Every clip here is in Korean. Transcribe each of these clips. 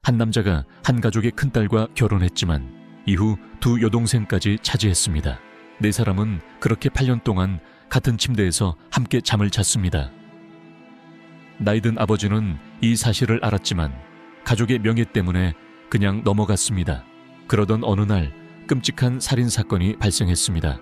한 남자가 한 가족의 큰딸과 결혼했지만 이후 두 여동생까지 차지했습니다. 네 사람은 그렇게 8년 동안 같은 침대에서 함께 잠을 잤습니다. 나이든 아버지는 이 사실을 알았지만 가족의 명예 때문에 그냥 넘어갔습니다. 그러던 어느 날 끔찍한 살인사건이 발생했습니다.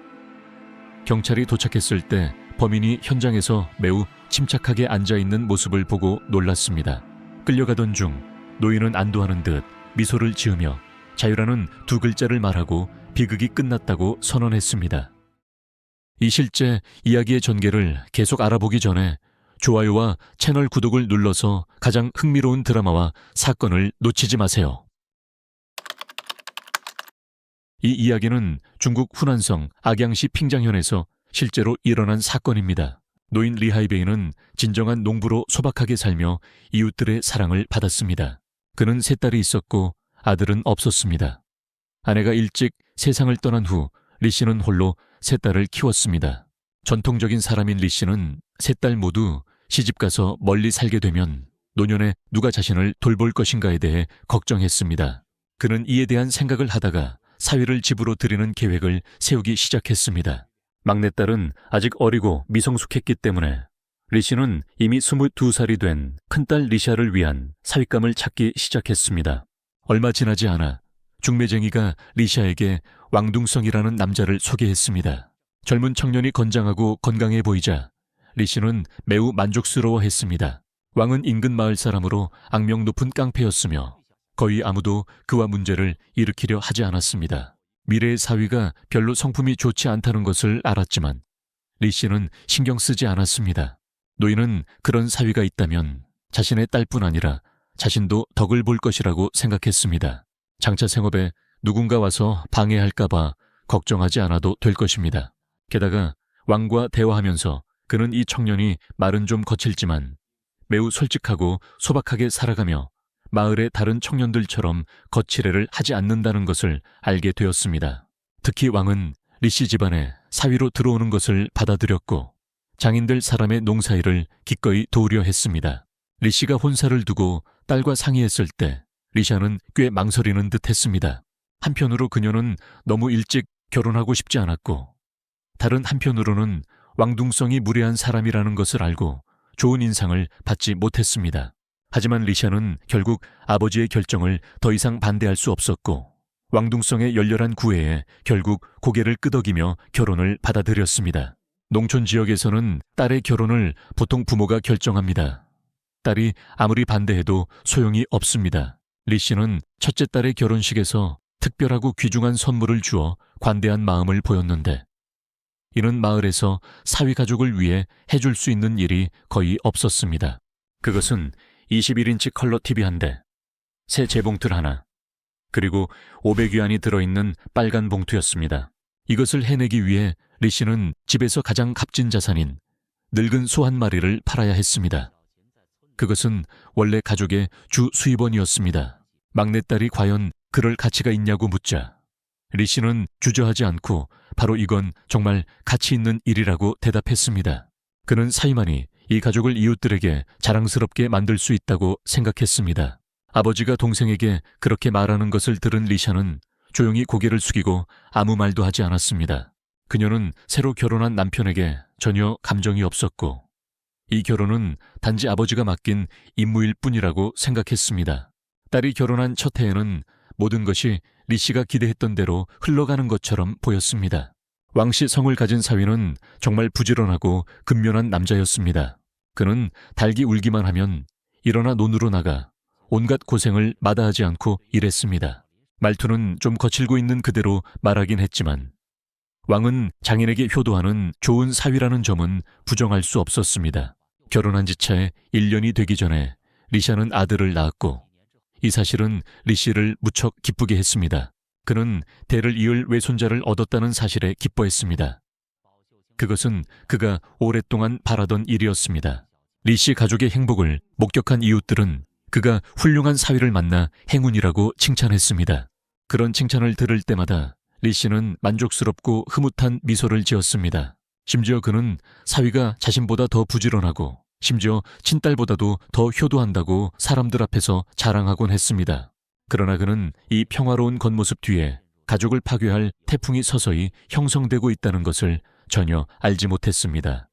경찰이 도착했을 때 범인이 현장에서 매우 침착하게 앉아있는 모습을 보고 놀랐습니다. 끌려가던 중 노인은 안도하는 듯 미소를 지으며 자유라는 두 글자를 말하고 비극이 끝났다고 선언했습니다. 이 실제 이야기의 전개를 계속 알아보기 전에 좋아요와 채널 구독을 눌러서 가장 흥미로운 드라마와 사건을 놓치지 마세요. 이 이야기는 중국 후난성 악양시 핑장현에서 실제로 일어난 사건입니다. 노인 리하이베이는 진정한 농부로 소박하게 살며 이웃들의 사랑을 받았습니다. 그는 세 딸이 있었고 아들은 없었습니다. 아내가 일찍 세상을 떠난 후 리 씨는 홀로 세 딸을 키웠습니다. 전통적인 사람인 리 씨는 세 딸 모두 시집가서 멀리 살게 되면 노년에 누가 자신을 돌볼 것인가에 대해 걱정했습니다. 그는 이에 대한 생각을 하다가 사위를 집으로 들이는 계획을 세우기 시작했습니다. 막내딸은 아직 어리고 미성숙했기 때문에 리 씨는 이미 22살이 된 큰딸 리샤를 위한 사윗감을 찾기 시작했습니다. 얼마 지나지 않아 중매쟁이가 리샤에게 왕둥성이라는 남자를 소개했습니다. 젊은 청년이 건장하고 건강해 보이자 리 씨는 매우 만족스러워했습니다. 왕은 인근 마을 사람으로 악명 높은 깡패였으며 거의 아무도 그와 문제를 일으키려 하지 않았습니다. 미래의 사위가 별로 성품이 좋지 않다는 것을 알았지만 리 씨는 신경 쓰지 않았습니다. 노인은 그런 사위가 있다면 자신의 딸뿐 아니라 자신도 덕을 볼 것이라고 생각했습니다. 장차 생업에 누군가 와서 방해할까봐 걱정하지 않아도 될 것입니다. 게다가 왕과 대화하면서 그는 이 청년이 말은 좀 거칠지만 매우 솔직하고 소박하게 살아가며 마을의 다른 청년들처럼 거칠애를 하지 않는다는 것을 알게 되었습니다. 특히 왕은 리 씨 집안에 사위로 들어오는 것을 받아들였고 장인들 사람의 농사일을 기꺼이 도우려 했습니다. 리 씨가 혼사를 두고 딸과 상의했을 때 리샤는 꽤 망설이는 듯 했습니다. 한편으로 그녀는 너무 일찍 결혼하고 싶지 않았고 다른 한편으로는 왕둥성이 무례한 사람이라는 것을 알고 좋은 인상을 받지 못했습니다. 하지만 리샤는 결국 아버지의 결정을 더 이상 반대할 수 없었고 왕둥성의 열렬한 구애에 결국 고개를 끄덕이며 결혼을 받아들였습니다. 농촌 지역에서는 딸의 결혼을 보통 부모가 결정합니다. 딸이 아무리 반대해도 소용이 없습니다. 리 씨는 첫째 딸의 결혼식에서 특별하고 귀중한 선물을 주어 관대한 마음을 보였는데 이는 마을에서 사위 가족을 위해 해줄 수 있는 일이 거의 없었습니다. 그것은 21인치 컬러 TV 한 대, 새 재봉틀 하나, 그리고 500위안이 들어있는 빨간 봉투였습니다. 이것을 해내기 위해 리 씨는 집에서 가장 값진 자산인 늙은 소 한 마리를 팔아야 했습니다. 그것은 원래 가족의 주 수입원이었습니다. 막내딸이 과연 그럴 가치가 있냐고 묻자 리 씨는 주저하지 않고 바로 이건 정말 가치 있는 일이라고 대답했습니다. 그는 사위만이 이 가족을 이웃들에게 자랑스럽게 만들 수 있다고 생각했습니다. 아버지가 동생에게 그렇게 말하는 것을 들은 리샤는 조용히 고개를 숙이고 아무 말도 하지 않았습니다. 그녀는 새로 결혼한 남편에게 전혀 감정이 없었고 이 결혼은 단지 아버지가 맡긴 임무일 뿐이라고 생각했습니다. 딸이 결혼한 첫 해에는 모든 것이 리 씨가 기대했던 대로 흘러가는 것처럼 보였습니다. 왕씨 성을 가진 사위는 정말 부지런하고 근면한 남자였습니다. 그는 닭이 울기만 하면 일어나 논으로 나가 온갖 고생을 마다하지 않고 일했습니다. 말투는 좀 거칠고 있는 그대로 말하긴 했지만 왕은 장인에게 효도하는 좋은 사위라는 점은 부정할 수 없었습니다. 결혼한 지 채 1년이 되기 전에 리샤는 아들을 낳았고 이 사실은 리 씨를 무척 기쁘게 했습니다. 그는 대를 이을 외손자를 얻었다는 사실에 기뻐했습니다. 그것은 그가 오랫동안 바라던 일이었습니다. 리 씨 가족의 행복을 목격한 이웃들은 그가 훌륭한 사위를 만나 행운이라고 칭찬했습니다. 그런 칭찬을 들을 때마다 리 씨는 만족스럽고 흐뭇한 미소를 지었습니다. 심지어 그는 사위가 자신보다 더 부지런하고 심지어 친딸보다도 더 효도한다고 사람들 앞에서 자랑하곤 했습니다. 그러나 그는 이 평화로운 겉모습 뒤에 가족을 파괴할 태풍이 서서히 형성되고 있다는 것을 전혀 알지 못했습니다.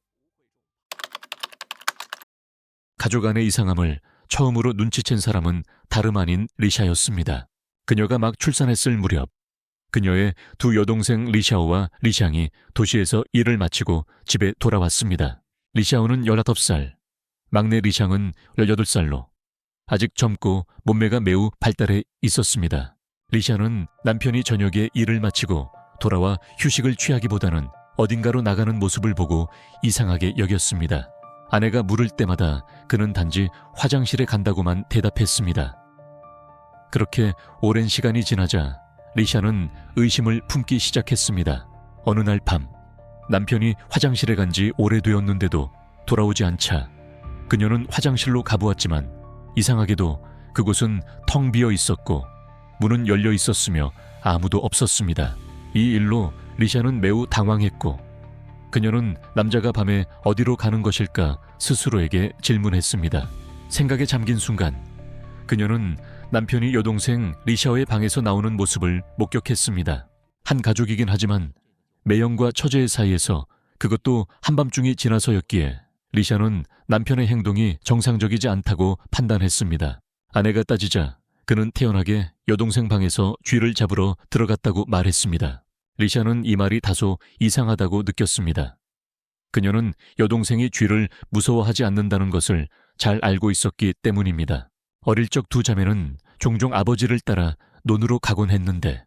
가족 안의 이상함을 처음으로 눈치챈 사람은 다름 아닌 리샤였습니다. 그녀가 막 출산했을 무렵 그녀의 두 여동생 리샤오와 리샹이 도시에서 일을 마치고 집에 돌아왔습니다. 리샤오는 19살, 막내 리샹은 18살로 아직 젊고 몸매가 매우 발달해 있었습니다. 리샤는 남편이 저녁에 일을 마치고 돌아와 휴식을 취하기보다는 어딘가로 나가는 모습을 보고 이상하게 여겼습니다. 아내가 물을 때마다 그는 단지 화장실에 간다고만 대답했습니다. 그렇게 오랜 시간이 지나자 리샤는 의심을 품기 시작했습니다. 어느 날 밤 남편이 화장실에 간 지 오래되었는데도 돌아오지 않자 그녀는 화장실로 가보았지만 이상하게도 그곳은 텅 비어 있었고 문은 열려 있었으며 아무도 없었습니다. 이 일로 리샤는 매우 당황했고 그녀는 남자가 밤에 어디로 가는 것일까 스스로에게 질문했습니다. 생각에 잠긴 순간 그녀는 남편이 여동생 리샤오의 방에서 나오는 모습을 목격했습니다. 한 가족이긴 하지만 매형과 처제의 사이에서 그것도 한밤중이 지나서였기에 리샤는 남편의 행동이 정상적이지 않다고 판단했습니다. 아내가 따지자 그는 태연하게 여동생 방에서 쥐를 잡으러 들어갔다고 말했습니다. 리샤는 이 말이 다소 이상하다고 느꼈습니다. 그녀는 여동생이 쥐를 무서워하지 않는다는 것을 잘 알고 있었기 때문입니다. 어릴 적 두 자매는 종종 아버지를 따라 논으로 가곤 했는데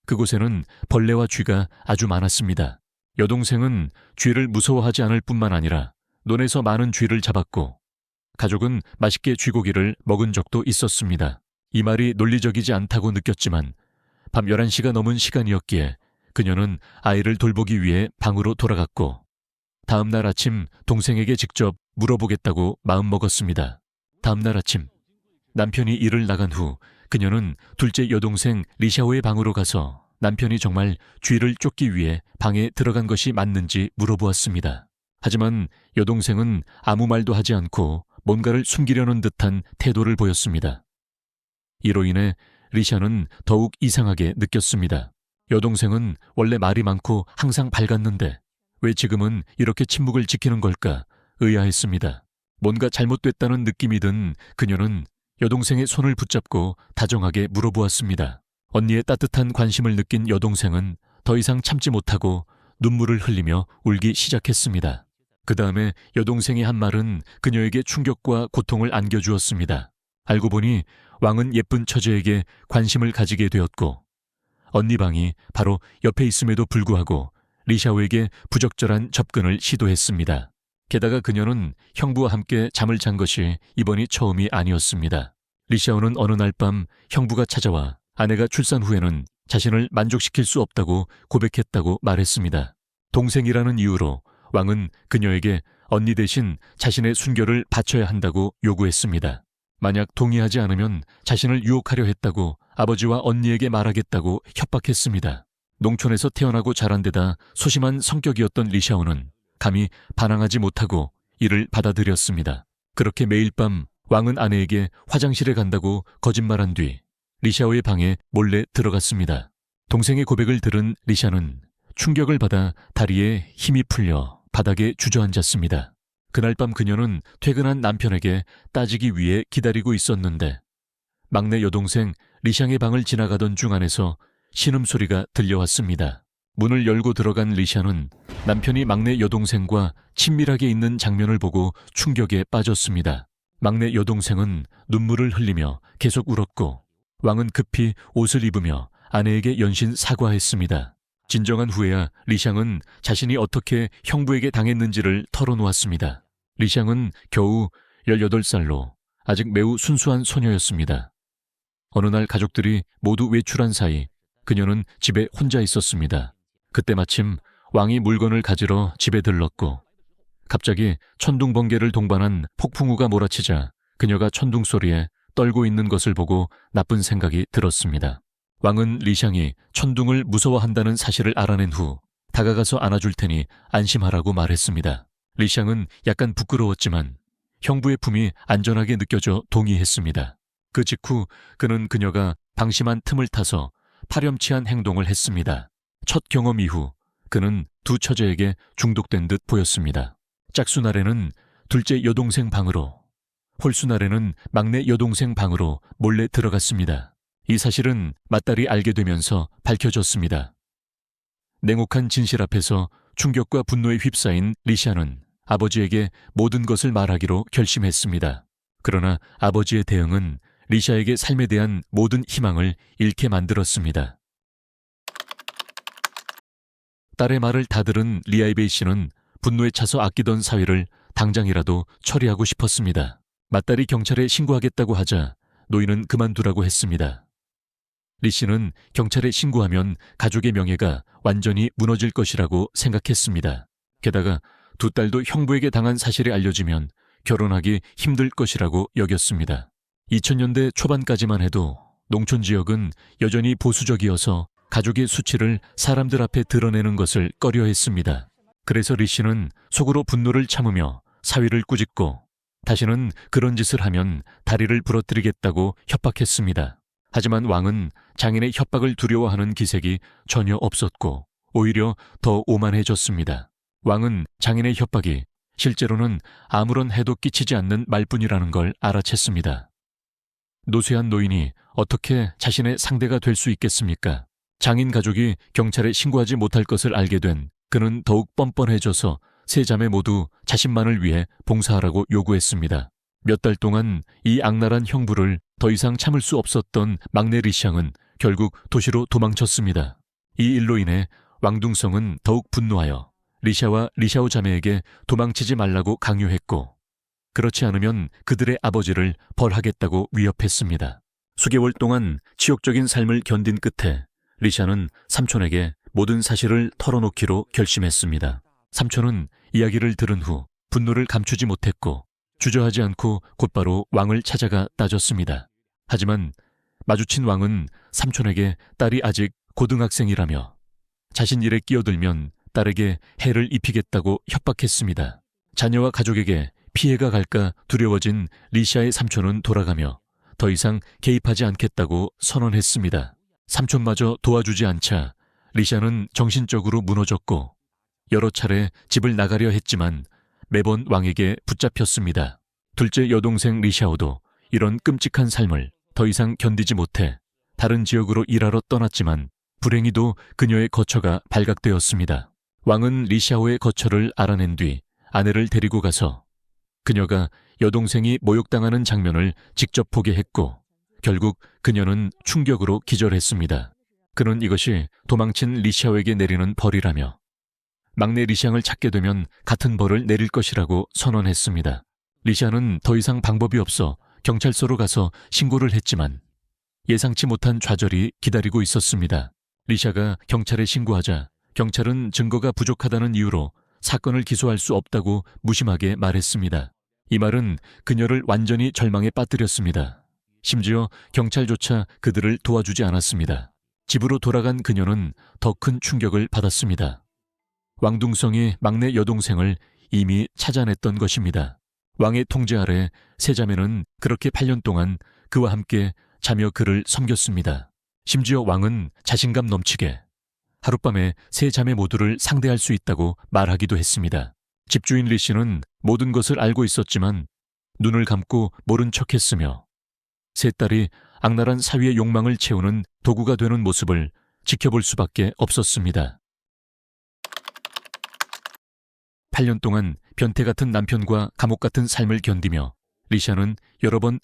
그곳에는 벌레와 쥐가 아주 많았습니다. 여동생은 쥐를 무서워하지 않을 뿐만 아니라 논에서 많은 쥐를 잡았고 가족은 맛있게 쥐고기를 먹은 적도 있었습니다. 이 말이 논리적이지 않다고 느꼈지만 밤 11시가 넘은 시간이었기에 그녀는 아이를 돌보기 위해 방으로 돌아갔고 다음 날 아침 동생에게 직접 물어보겠다고 마음먹었습니다. 다음 날 아침 남편이 일을 나간 후 그녀는 둘째 여동생 리샤오의 방으로 가서 남편이 정말 쥐를 쫓기 위해 방에 들어간 것이 맞는지 물어보았습니다. 하지만 여동생은 아무 말도 하지 않고 뭔가를 숨기려는 듯한 태도를 보였습니다. 이로 인해 리샤는 더욱 이상하게 느꼈습니다. 여동생은 원래 말이 많고 항상 밝았는데 왜 지금은 이렇게 침묵을 지키는 걸까 의아했습니다. 뭔가 잘못됐다는 느낌이 든 그녀는 여동생의 손을 붙잡고 다정하게 물어보았습니다. 언니의 따뜻한 관심을 느낀 여동생은 더 이상 참지 못하고 눈물을 흘리며 울기 시작했습니다. 그 다음에 여동생이 한 말은 그녀에게 충격과 고통을 안겨주었습니다. 알고 보니 왕은 예쁜 처제에게 관심을 가지게 되었고 언니 방이 바로 옆에 있음에도 불구하고 리샤오에게 부적절한 접근을 시도했습니다. 게다가 그녀는 형부와 함께 잠을 잔 것이 이번이 처음이 아니었습니다. 리샤오는 어느 날 밤 형부가 찾아와 아내가 출산 후에는 자신을 만족시킬 수 없다고 고백했다고 말했습니다. 동생이라는 이유로 왕은 그녀에게 언니 대신 자신의 순결을 바쳐야 한다고 요구했습니다. 만약 동의하지 않으면 자신을 유혹하려 했다고 아버지와 언니에게 말하겠다고 협박했습니다. 농촌에서 태어나고 자란 데다 소심한 성격이었던 리샤오는 감히 반항하지 못하고 이를 받아들였습니다. 그렇게 매일 밤 왕은 아내에게 화장실에 간다고 거짓말한 뒤 리샤오의 방에 몰래 들어갔습니다. 동생의 고백을 들은 리샤는 충격을 받아 다리에 힘이 풀려 바닥에 주저앉았습니다. 그날 밤 그녀는 퇴근한 남편에게 따지기 위해 기다리고 있었는데 막내 여동생 리샹의 방을 지나가던 중 안에서 신음소리가 들려왔습니다. 문을 열고 들어간 리샤는 남편이 막내 여동생과 친밀하게 있는 장면을 보고 충격에 빠졌습니다. 막내 여동생은 눈물을 흘리며 계속 울었고 왕은 급히 옷을 입으며 아내에게 연신 사과했습니다. 진정한 후에야 리샹은 자신이 어떻게 형부에게 당했는지를 털어놓았습니다. 리샹은 겨우 18살로 아직 매우 순수한 소녀였습니다. 어느 날 가족들이 모두 외출한 사이 그녀는 집에 혼자 있었습니다. 그때 마침 왕이 물건을 가지러 집에 들렀고 갑자기 천둥 번개를 동반한 폭풍우가 몰아치자 그녀가 천둥 소리에 떨고 있는 것을 보고 나쁜 생각이 들었습니다. 왕은 리샹이 천둥을 무서워한다는 사실을 알아낸 후 다가가서 안아줄 테니 안심하라고 말했습니다. 리샹은 약간 부끄러웠지만 형부의 품이 안전하게 느껴져 동의했습니다. 그 직후 그는 그녀가 방심한 틈을 타서 파렴치한 행동을 했습니다. 첫 경험 이후 그는 두 처제에게 중독된 듯 보였습니다. 짝수날에는 둘째 여동생 방으로, 홀수날에는 막내 여동생 방으로 몰래 들어갔습니다. 이 사실은 맏딸이 알게 되면서 밝혀졌습니다. 냉혹한 진실 앞에서 충격과 분노에 휩싸인 리샤는 아버지에게 모든 것을 말하기로 결심했습니다. 그러나 아버지의 대응은 리샤에게 삶에 대한 모든 희망을 잃게 만들었습니다. 딸의 말을 다 들은 리하이베이 씨는 분노에 차서 아끼던 사위를 당장이라도 처리하고 싶었습니다. 맏딸이 경찰에 신고하겠다고 하자 노인은 그만두라고 했습니다. 리 씨는 경찰에 신고하면 가족의 명예가 완전히 무너질 것이라고 생각했습니다. 게다가 두 딸도 형부에게 당한 사실이 알려지면 결혼하기 힘들 것이라고 여겼습니다. 2000년대 초반까지만 해도 농촌 지역은 여전히 보수적이어서 가족의 수치를 사람들 앞에 드러내는 것을 꺼려했습니다. 그래서 리 씨는 속으로 분노를 참으며 사위를 꾸짖고 다시는 그런 짓을 하면 다리를 부러뜨리겠다고 협박했습니다. 하지만 왕은 장인의 협박을 두려워하는 기색이 전혀 없었고 오히려 더 오만해졌습니다. 왕은 장인의 협박이 실제로는 아무런 해도 끼치지 않는 말뿐이라는 걸 알아챘습니다. 노쇠한 노인이 어떻게 자신의 상대가 될 수 있겠습니까? 장인 가족이 경찰에 신고하지 못할 것을 알게 된 그는 더욱 뻔뻔해져서 세 자매 모두 자신만을 위해 봉사하라고 요구했습니다. 몇 달 동안 이 악랄한 형부를 더 이상 참을 수 없었던 막내 리샹은 결국 도시로 도망쳤습니다. 이 일로 인해 왕둥성은 더욱 분노하여 리샤와 리샤오 자매에게 도망치지 말라고 강요했고 그렇지 않으면 그들의 아버지를 벌하겠다고 위협했습니다. 수개월 동안 치욕적인 삶을 견딘 끝에 리샤는 삼촌에게 모든 사실을 털어놓기로 결심했습니다. 삼촌은 이야기를 들은 후 분노를 감추지 못했고 주저하지 않고 곧바로 왕을 찾아가 따졌습니다. 하지만 마주친 왕은 삼촌에게 딸이 아직 고등학생이라며 자신 일에 끼어들면 딸에게 해를 입히겠다고 협박했습니다. 자녀와 가족에게 피해가 갈까 두려워진 리샤의 삼촌은 돌아가며 더 이상 개입하지 않겠다고 선언했습니다. 삼촌마저 도와주지 않자 리샤는 정신적으로 무너졌고 여러 차례 집을 나가려 했지만 매번 왕에게 붙잡혔습니다. 둘째 여동생 리샤오도 이런 끔찍한 삶을 더 이상 견디지 못해 다른 지역으로 일하러 떠났지만 불행히도 그녀의 거처가 발각되었습니다. 왕은 리샤오의 거처를 알아낸 뒤 아내를 데리고 가서 그녀가 여동생이 모욕당하는 장면을 직접 보게 했고 결국 그녀는 충격으로 기절했습니다. 그는 이것이 도망친 리샤오에게 내리는 벌이라며 막내 리샹을 찾게 되면 같은 벌을 내릴 것이라고 선언했습니다. 리샤는 더 이상 방법이 없어 경찰서로 가서 신고를 했지만 예상치 못한 좌절이 기다리고 있었습니다. 리샤가 경찰에 신고하자 경찰은 증거가 부족하다는 이유로 사건을 기소할 수 없다고 무심하게 말했습니다. 이 말은 그녀를 완전히 절망에 빠뜨렸습니다. 심지어 경찰조차 그들을 도와주지 않았습니다. 집으로 돌아간 그녀는 더 큰 충격을 받았습니다. 왕둥성이 막내 여동생을 이미 찾아냈던 것입니다. 왕의 통제 아래 세 자매는 그렇게 8년 동안 그와 함께 자며 그를 섬겼습니다. 심지어 왕은 자신감 넘치게 하룻밤에 세 자매 모두를 상대할 수 있다고 말하기도 했습니다. 집주인 리 씨는 모든 것을 알고 있었지만 눈을 감고 모른 척했으며 세 딸이 악랄한 사위의 욕망을 채우는 도구가 되는 모습을 지켜볼 수밖에 없었습니다. 8년 동안 변태 같은 남편과 감옥 같은 삶을 견디며 리샤는 여러 번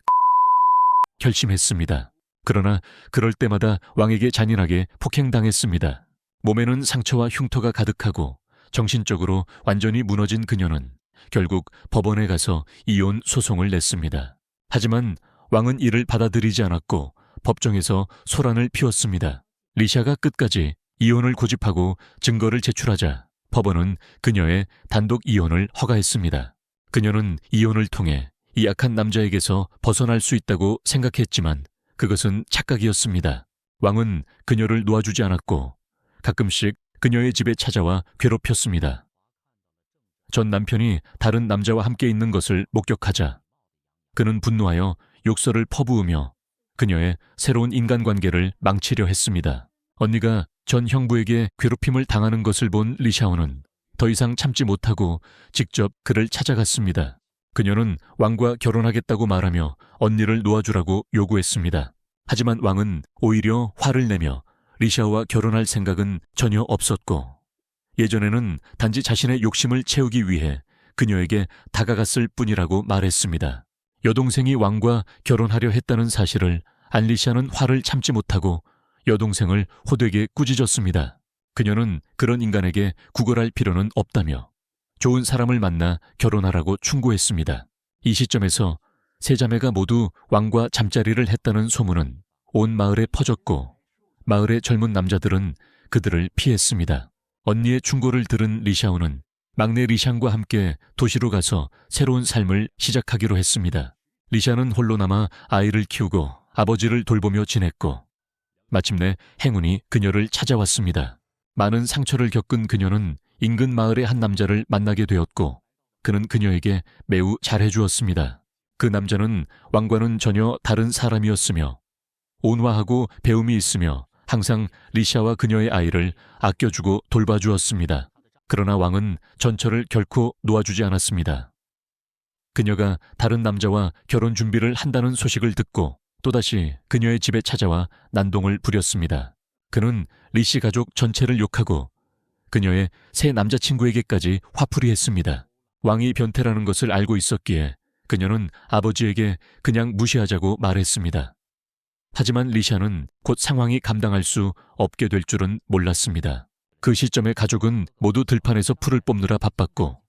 결심했습니다. 그러나 그럴 때마다 왕에게 잔인하게 폭행당했습니다. 몸에는 상처와 흉터가 가득하고 정신적으로 완전히 무너진 그녀는 결국 법원에 가서 이혼 소송을 냈습니다. 하지만 왕은 이를 받아들이지 않았고 법정에서 소란을 피웠습니다. 리샤가 끝까지 이혼을 고집하고 증거를 제출하자 법원은 그녀의 단독 이혼을 허가했습니다. 그녀는 이혼을 통해 이 악한 남자에게서 벗어날 수 있다고 생각했지만 그것은 착각이었습니다. 왕은 그녀를 놓아주지 않았고 가끔씩 그녀의 집에 찾아와 괴롭혔습니다. 전 남편이 다른 남자와 함께 있는 것을 목격하자 그는 분노하여 욕설을 퍼부으며 그녀의 새로운 인간관계를 망치려 했습니다. 언니가 전 형부에게 괴롭힘을 당하는 것을 본 리샤오는 더 이상 참지 못하고 직접 그를 찾아갔습니다. 그녀는 왕과 결혼하겠다고 말하며 언니를 놓아주라고 요구했습니다. 하지만 왕은 오히려 화를 내며 리샤오와 결혼할 생각은 전혀 없었고, 예전에는 단지 자신의 욕심을 채우기 위해 그녀에게 다가갔을 뿐이라고 말했습니다. 여동생이 왕과 결혼하려 했다는 사실을 안리샤는 화를 참지 못하고 여동생을 호되게 꾸짖었습니다. 그녀는 그런 인간에게 구걸할 필요는 없다며 좋은 사람을 만나 결혼하라고 충고했습니다. 이 시점에서 세 자매가 모두 왕과 잠자리를 했다는 소문은 온 마을에 퍼졌고, 마을의 젊은 남자들은 그들을 피했습니다. 언니의 충고를 들은 리샤오는 막내 리샹과 함께 도시로 가서 새로운 삶을 시작하기로 했습니다. 리샤는 홀로 남아 아이를 키우고 아버지를 돌보며 지냈고, 마침내 행운이 그녀를 찾아왔습니다. 많은 상처를 겪은 그녀는 인근 마을의 한 남자를 만나게 되었고, 그는 그녀에게 매우 잘해주었습니다. 그 남자는 왕과는 전혀 다른 사람이었으며 온화하고 배움이 있으며 항상 리샤와 그녀의 아이를 아껴주고 돌봐주었습니다. 그러나 왕은 전처를 결코 놓아주지 않았습니다. 그녀가 다른 남자와 결혼 준비를 한다는 소식을 듣고 또다시 그녀의 집에 찾아와 난동을 부렸습니다. 그는 리씨 가족 전체를 욕하고 그녀의 새 남자친구에게까지 화풀이했습니다. 왕이 변태라는 것을 알고 있었기에 그녀는 아버지에게 그냥 무시하자고 말했습니다. 하지만 리샤는 곧 상황이 감당할 수 없게 될 줄은 몰랐습니다. 그 시점에 가족은 모두 들판에서 풀을 뽑느라 바빴고,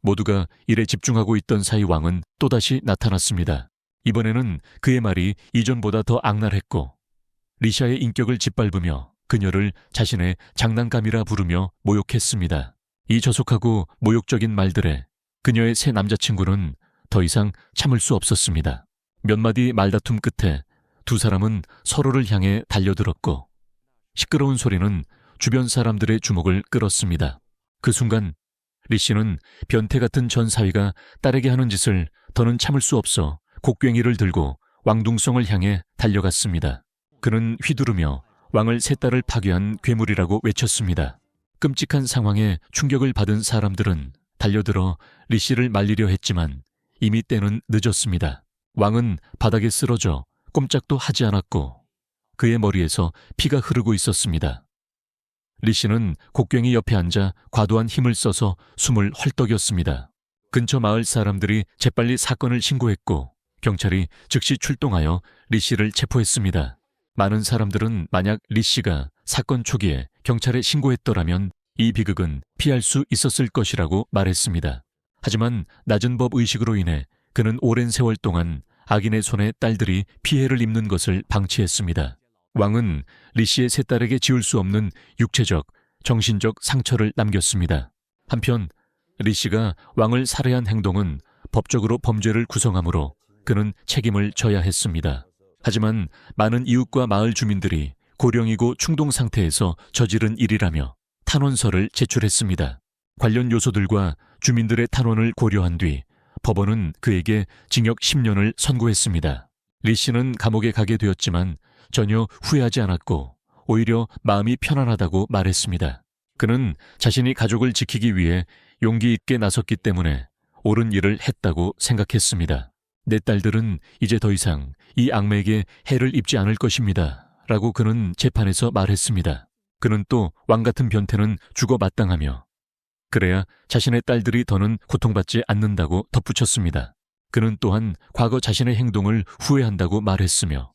모두가 일에 집중하고 있던 사이 왕은 또다시 나타났습니다. 이번에는 그의 말이 이전보다 더 악랄했고, 리샤의 인격을 짓밟으며 그녀를 자신의 장난감이라 부르며 모욕했습니다. 이 저속하고 모욕적인 말들에 그녀의 새 남자친구는 더 이상 참을 수 없었습니다. 몇 마디 말다툼 끝에 두 사람은 서로를 향해 달려들었고, 시끄러운 소리는 주변 사람들의 주목을 끌었습니다. 그 순간 리씨는 변태 같은 전 사위가 딸에게 하는 짓을 더는 참을 수 없어 곡괭이를 들고 왕둥성을 향해 달려갔습니다. 그는 휘두르며 왕을 세 딸을 파괴한 괴물이라고 외쳤습니다. 끔찍한 상황에 충격을 받은 사람들은 달려들어 리씨를 말리려 했지만 이미 때는 늦었습니다. 왕은 바닥에 쓰러져 꼼짝도 하지 않았고 그의 머리에서 피가 흐르고 있었습니다. 리씨는 곡괭이 옆에 앉아 과도한 힘을 써서 숨을 헐떡였습니다. 근처 마을 사람들이 재빨리 사건을 신고했고 경찰이 즉시 출동하여 리씨를 체포했습니다. 많은 사람들은 만약 리씨가 사건 초기에 경찰에 신고했더라면 이 비극은 피할 수 있었을 것이라고 말했습니다. 하지만 낮은 법 의식으로 인해 그는 오랜 세월 동안 악인의 손에 딸들이 피해를 입는 것을 방치했습니다. 왕은 리씨의 세 딸에게 지울 수 없는 육체적, 정신적 상처를 남겼습니다. 한편 리씨가 왕을 살해한 행동은 법적으로 범죄를 구성하므로 그는 책임을 져야 했습니다. 하지만 많은 이웃과 마을 주민들이 고령이고 충동 상태에서 저지른 일이라며 탄원서를 제출했습니다. 관련 요소들과 주민들의 탄원을 고려한 뒤 법원은 그에게 징역 10년을 선고했습니다. 리씨는 감옥에 가게 되었지만 전혀 후회하지 않았고 오히려 마음이 편안하다고 말했습니다. 그는 자신이 가족을 지키기 위해 용기 있게 나섰기 때문에 옳은 일을 했다고 생각했습니다. 내 딸들은 이제 더 이상 이 악매에게 해를 입지 않을 것입니다. 라고 그는 재판에서 말했습니다. 그는 또 왕 같은 변태는 죽어 마땅하며 그래야 자신의 딸들이 더는 고통받지 않는다고 덧붙였습니다. 그는 또한 과거 자신의 행동을 후회한다고 말했으며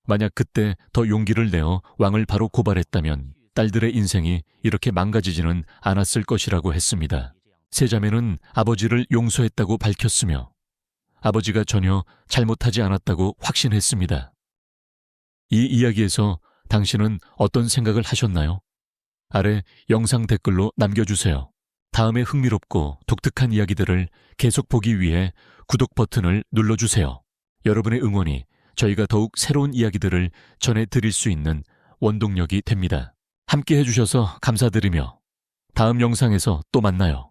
만약 그때 더 용기를 내어 왕을 바로 고발했다면 딸들의 인생이 이렇게 망가지지는 않았을 것이라고 했습니다. 세 자매는 아버지를 용서했다고 밝혔으며 아버지가 전혀 잘못하지 않았다고 확신했습니다. 이 이야기에서 당신은 어떤 생각을 하셨나요? 아래 영상 댓글로 남겨주세요. 다음에 흥미롭고 독특한 이야기들을 계속 보기 위해 구독 버튼을 눌러주세요. 여러분의 응원이 저희가 더욱 새로운 이야기들을 전해드릴 수 있는 원동력이 됩니다. 함께 해주셔서 감사드리며 다음 영상에서 또 만나요.